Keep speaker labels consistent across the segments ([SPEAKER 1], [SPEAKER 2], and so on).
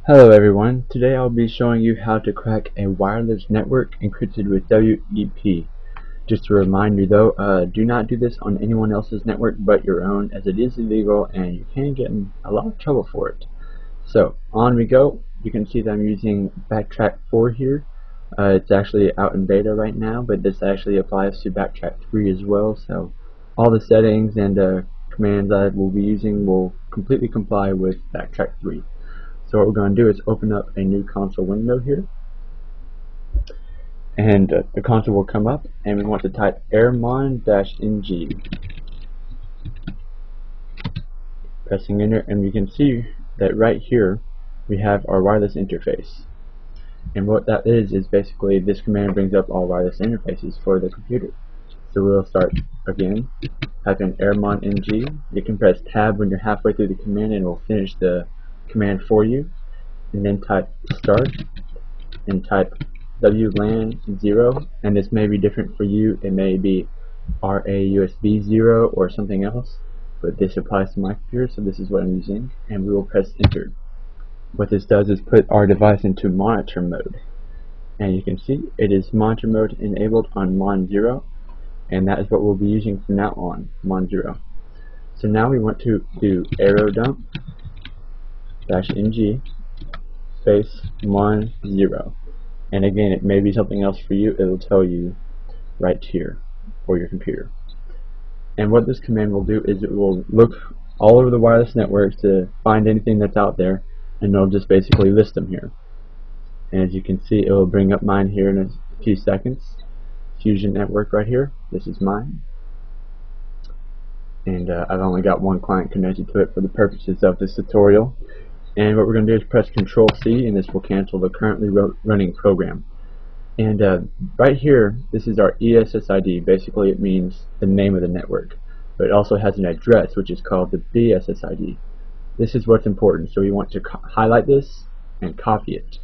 [SPEAKER 1] Hello everyone, today I'll be showing you how to crack a wireless network encrypted with WEP. Just to remind you though, do not do this on anyone else's network but your own, as it is illegal and you can get in a lot of trouble for it. So on we go. You can see that I'm using Backtrack 4 here. It's actually out in beta right now, but this actually applies to Backtrack 3 as well, so all the settings and commands I will be using will completely comply with Backtrack 3. So what we're going to do is open up a new console window here, and the console will come up, and we want to type airmon-ng. Pressing enter, and we can see that right here we have our wireless interface. And what that is basically this command brings up all wireless interfaces for the computer. So we'll start again, type in airmon-ng. You can press tab when you're halfway through the command and it will finish the command for you. And then type start and type WLAN 0, and this may be different for you. It may be RAUSB 0 or something else, but this applies to my computer, so this is what I'm using, and we will press enter. What this does is put our device into monitor mode, and you can see it is monitor mode enabled on Mon 0, and that is what we'll be using from now on, Mon 0. So now we want to do arrow dump -ng space Mon 0, and again it may be something else for you. It will tell you right here for your computer. And what this command will do is it will look all over the wireless network to find anything that's out there, and it'll just basically list them here. And as you can see, it will bring up mine here in a few seconds. Fusion network right here, this is mine, and I've only got one client connected to it for the purposes of this tutorial. And what we're going to do is press Control C, and this will cancel the currently running program. And right here, this is our ESSID. Basically, it means the name of the network. But it also has an address, which is called the BSSID. This is what's important, so we want to highlight this and copy it.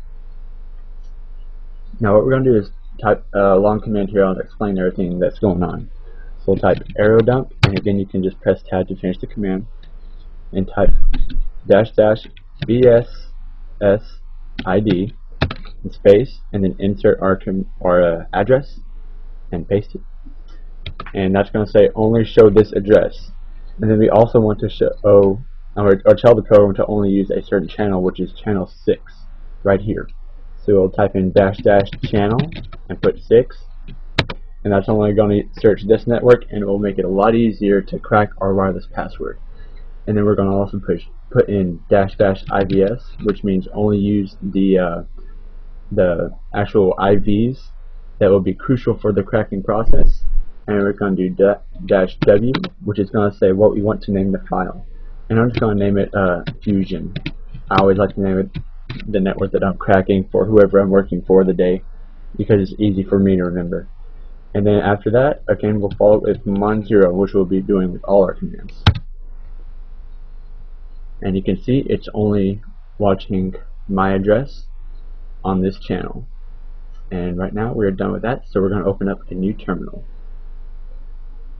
[SPEAKER 1] Now, what we're going to do is type a long command here. I'll explain everything that's going on. So we'll type arrow dump, and again, you can just press tab to finish the command, and type -- BSSID in space, and then insert our address and paste it. And that's going to say only show this address. And then we also want to show or tell the program to only use a certain channel, which is channel 6 right here. So we'll type in --channel and put 6, and that's only going to search this network, and it will make it a lot easier to crack our wireless password. And then we're going to also put in --IVS, which means only use the actual IVs that will be crucial for the cracking process. And we're going to do -W, which is going to say what we want to name the file. And I'm just going to name it Fusion. I always like to name it the network that I'm cracking for whoever I'm working for the day, because it's easy for me to remember. And then after that, again, we'll follow with Mon 0, which we'll be doing with all our commands. And you can see it's only watching my address on this channel. And right now we're done with that, so we're going to open up a new terminal.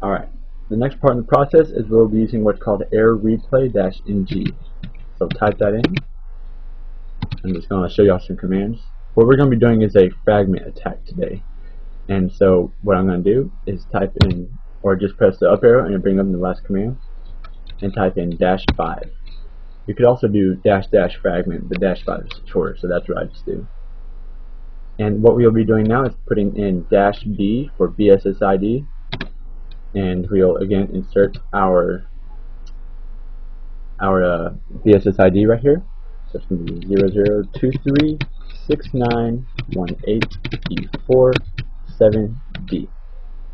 [SPEAKER 1] Alright, the next part in the process is we'll be using what's called air replay-ng. So type that in. I'm just going to show you all some commands. What we're going to be doing is a fragment attack today. And so what I'm going to do is type in, or just press the up arrow and it'll bring up the last command, and type in -5. You could also do -- fragment, but -5 is shorter, so that's what I just do. And what we'll be doing now is putting in -B for BSSID, and we'll again insert our BSSID right here. So it's going to be 00236918E47D.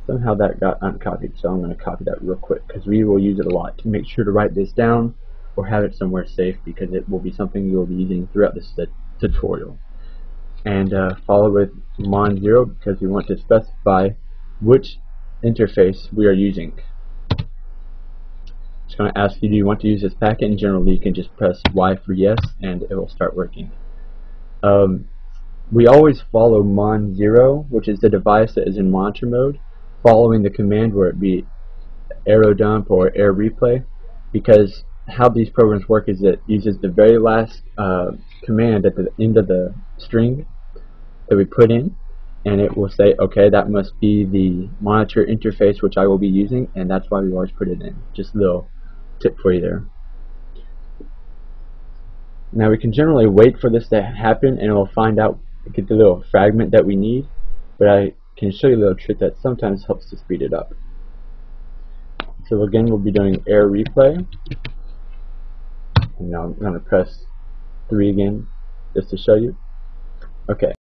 [SPEAKER 1] Somehow that got uncopied, so I'm going to copy that real quick because we will use it a lot. To make sure to write this down or have it somewhere safe, because it will be something you will be using throughout this tutorial. And follow with Mon 0 because we want to specify which interface we are using. It's going to ask you, do you want to use this packet? And generally you can just press Y for yes and it will start working. We always follow Mon 0, which is the device that is in monitor mode, following the command, where it be arrow dump or air replay, because how these programs work is it uses the very last command at the end of the string that we put in, and it will say, okay, that must be the monitor interface which I will be using, and that's why we always put it in. Just a little tip for you there. Now we can generally wait for this to happen, and we'll find out, get the little fragment that we need, but I can show you a little trick that sometimes helps to speed it up. So again, we'll be doing air replay, and now I'm going to press 3 again just to show you. Okay.